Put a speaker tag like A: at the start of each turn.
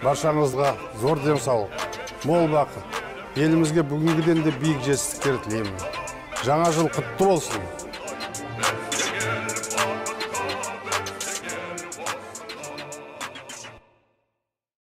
A: Баршаңызға зор денсаулық, мол бақыт, елімізге бүгінгіден де биік жетістіктер тілеймін. Жаңа жыл құтты болсын.